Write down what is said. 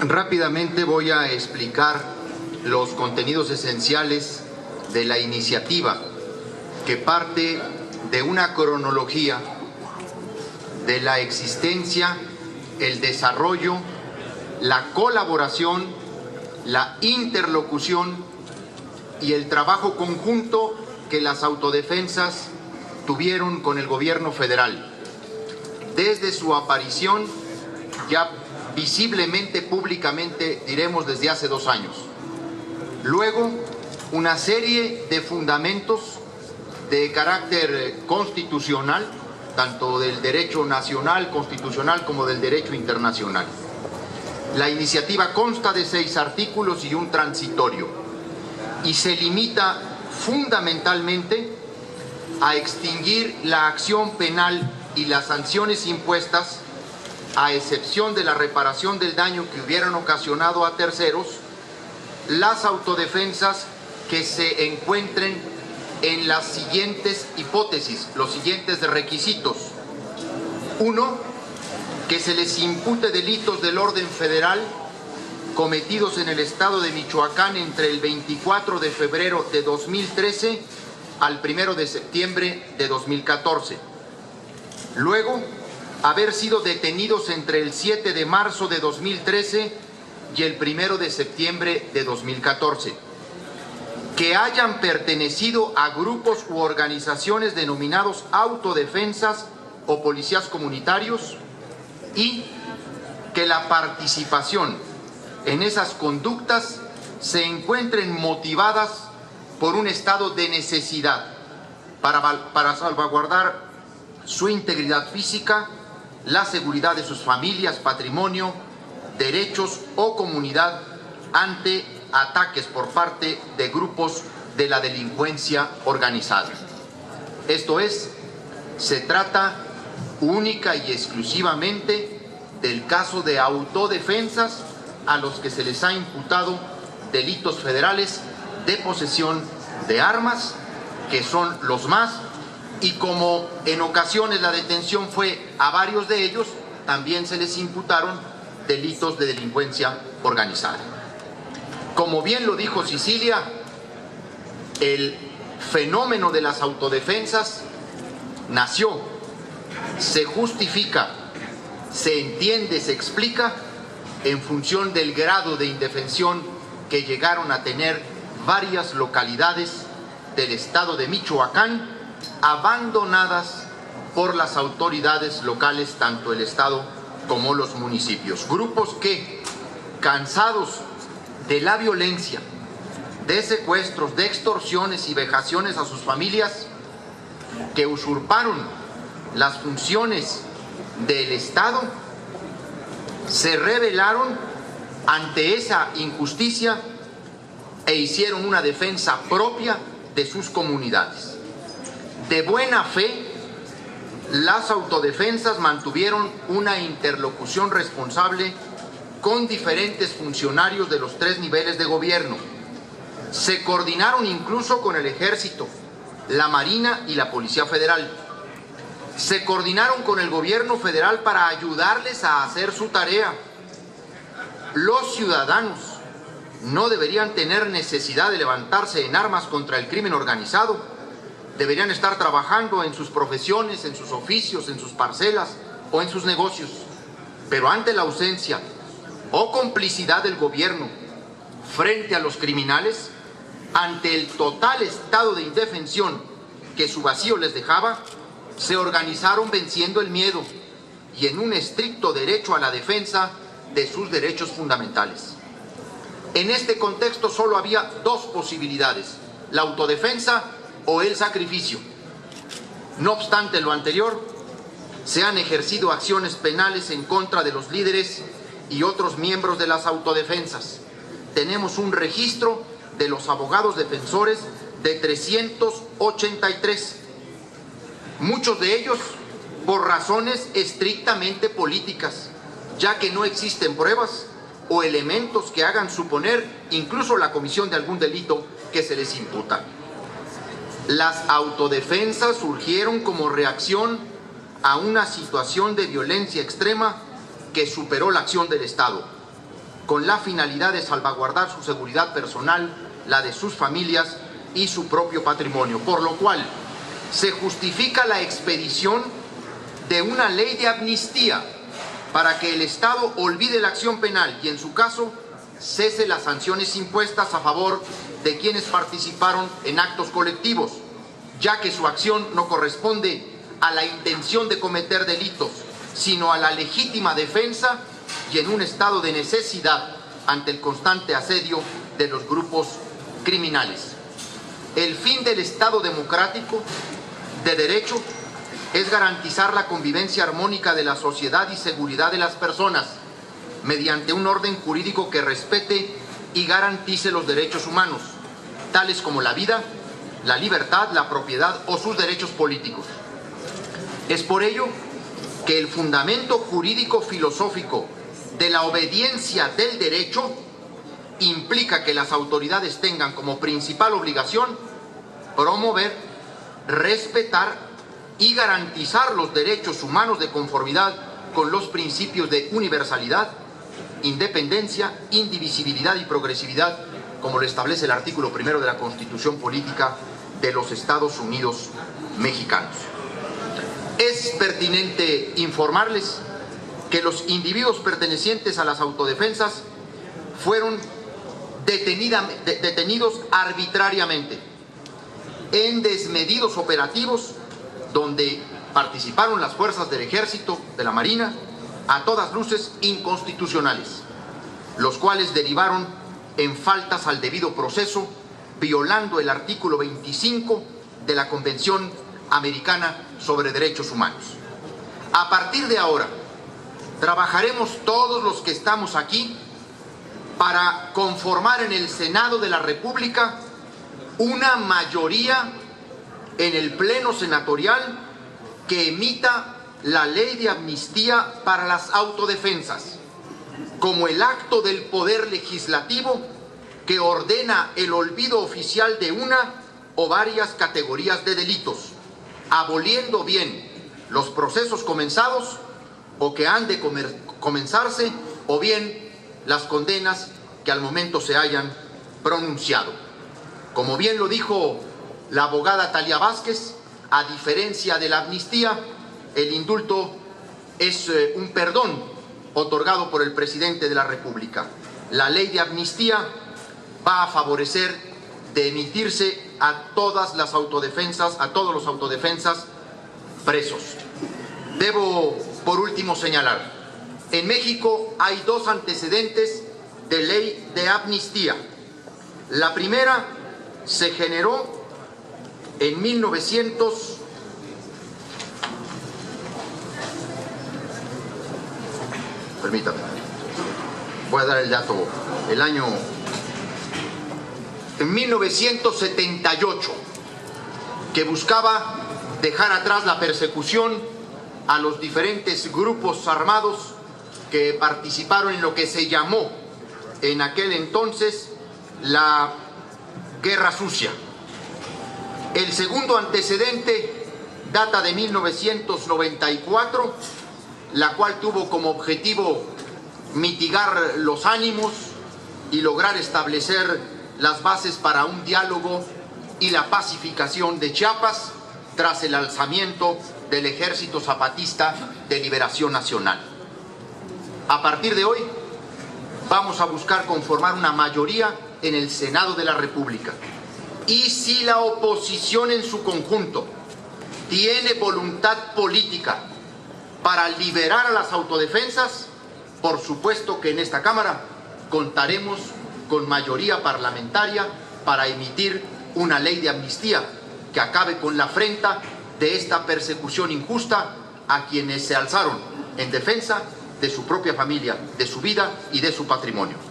Rápidamente voy a explicar los contenidos esenciales de la iniciativa, que parte de una cronología de la existencia, el desarrollo, la colaboración, la interlocución y el trabajo conjunto que las autodefensas tuvieron con el gobierno federal desde su aparición, ya visiblemente, públicamente, diremos desde hace 2 años. Luego, una serie de fundamentos de carácter constitucional, tanto del derecho nacional, constitucional, como del derecho internacional. La iniciativa consta de 6 artículos y un transitorio, y se limita fundamentalmente a extinguir la acción penal y las sanciones impuestas, a excepción de la reparación del daño que hubieran ocasionado a terceros, las autodefensas que se encuentren en las siguientes hipótesis, los siguientes requisitos. 1, que se les impute delitos del orden federal cometidos en el estado de Michoacán entre el 24 de febrero de 2013 al 1 de septiembre de 2014. Luego, haber sido detenidos entre el 7 de marzo de 2013 y el 1 de septiembre de 2014. Que hayan pertenecido a grupos u organizaciones denominados autodefensas o policías comunitarios, y que la participación en esas conductas se encuentren motivadas por un estado de necesidad para salvaguardar su integridad física, la seguridad de sus familias, patrimonio, derechos o comunidad ante ataques por parte de grupos de la delincuencia organizada. Esto es, se trata única y exclusivamente del caso de autodefensas a los que se les ha imputado delitos federales de posesión de armas, que son los más, y como en ocasiones la detención fue a varios de ellos, también se les imputaron delitos de delincuencia organizada. Como bien lo dijo Cecilia, el fenómeno de las autodefensas nació, se justifica, se entiende, se explica en función del grado de indefensión que llegaron a tener varias localidades del estado de Michoacán, abandonadas por las autoridades locales, tanto el estado como los municipios. Grupos que, cansados de la violencia, de secuestros, de extorsiones y vejaciones a sus familias, que usurparon las funciones del Estado, se rebelaron ante esa injusticia e hicieron una defensa propia de sus comunidades. De buena fe, las autodefensas mantuvieron una interlocución responsable con diferentes funcionarios de los 3 niveles de gobierno. Se coordinaron incluso con el Ejército, la Marina y la Policía Federal. Se coordinaron con el gobierno federal para ayudarles a hacer su tarea. Los ciudadanos no deberían tener necesidad de levantarse en armas contra el crimen organizado. Deberían estar trabajando en sus profesiones, en sus oficios, en sus parcelas o en sus negocios. Pero ante la ausencia o complicidad del gobierno frente a los criminales, ante el total estado de indefensión que su vacío les dejaba, se organizaron venciendo el miedo y en un estricto derecho a la defensa de sus derechos fundamentales. En este contexto solo había 2 posibilidades: la autodefensa o el sacrificio. No obstante lo anterior, se han ejercido acciones penales en contra de los líderes y otros miembros de las autodefensas. Tenemos un registro de los abogados defensores de 383, muchos de ellos por razones estrictamente políticas, ya que no existen pruebas o elementos que hagan suponer incluso la comisión de algún delito que se les imputa. Las autodefensas surgieron como reacción a una situación de violencia extrema que superó la acción del Estado. con la finalidad de salvaguardar su seguridad personal, la de sus familias y su propio patrimonio, por lo cual se justifica la expedición de una ley de amnistía para que el Estado olvide la acción penal y, en su caso, cese las sanciones impuestas a favor de quienes participaron en actos colectivos, ya que su acción no corresponde a la intención de cometer delitos, sino a la legítima defensa y en un estado de necesidad ante el constante asedio de los grupos criminales. El fin del Estado democrático de derecho es garantizar la convivencia armónica de la sociedad y seguridad de las personas mediante un orden jurídico que respete y garantice los derechos humanos, tales como la vida, la libertad, la propiedad o sus derechos políticos. Es por ello que el fundamento jurídico filosófico de la obediencia del derecho implica que las autoridades tengan como principal obligación promover, respetar y garantizar los derechos humanos de conformidad con los principios de universalidad, independencia, indivisibilidad y progresividad, como lo establece el artículo 1 de la Constitución Política de los Estados Unidos Mexicanos. Es pertinente informarles que los individuos pertenecientes a las autodefensas fueron detenidos arbitrariamente en desmedidos operativos donde participaron las fuerzas del Ejército, de la Marina, a todas luces inconstitucionales, los cuales derivaron en faltas al debido proceso, violando el artículo 25 de la Convención Americana sobre Derechos Humanos. A partir de ahora, trabajaremos todos los que estamos aquí para conformar en el Senado de la República una mayoría en el Pleno Senatorial que emita la ley de amnistía para las autodefensas, como el acto del Poder Legislativo que ordena el olvido oficial de una o varias categorías de delitos, aboliendo bien los procesos comenzados o que han de comenzarse, o bien las condenas que al momento se hayan pronunciado. Como bien lo dijo la abogada Talía Vázquez, a diferencia de la amnistía, el indulto es un perdón otorgado por el presidente de la República. La ley de amnistía va a favorecer de emitirse a todas las autodefensas, a todos los autodefensas presos. Debo, por último, señalar, en México hay dos antecedentes de ley de amnistía. La primera se generó en 1900. Permítame, voy a dar el dato, el año, en 1978, que buscaba dejar atrás la persecución a los diferentes grupos armados que participaron en lo que se llamó en aquel entonces la Guerra Sucia. El segundo antecedente data de 1994, la cual tuvo como objetivo mitigar los ánimos y lograr establecer las bases para un diálogo y la pacificación de Chiapas tras el alzamiento del Ejército Zapatista de Liberación Nacional. A partir de hoy vamos a buscar conformar una mayoría en el Senado de la República. Y si la oposición en su conjunto tiene voluntad política para liberar a las autodefensas, por supuesto que en esta Cámara contaremos con mayoría parlamentaria para emitir una ley de amnistía que acabe con la afrenta de esta persecución injusta a quienes se alzaron en defensa de su propia familia, de su vida y de su patrimonio.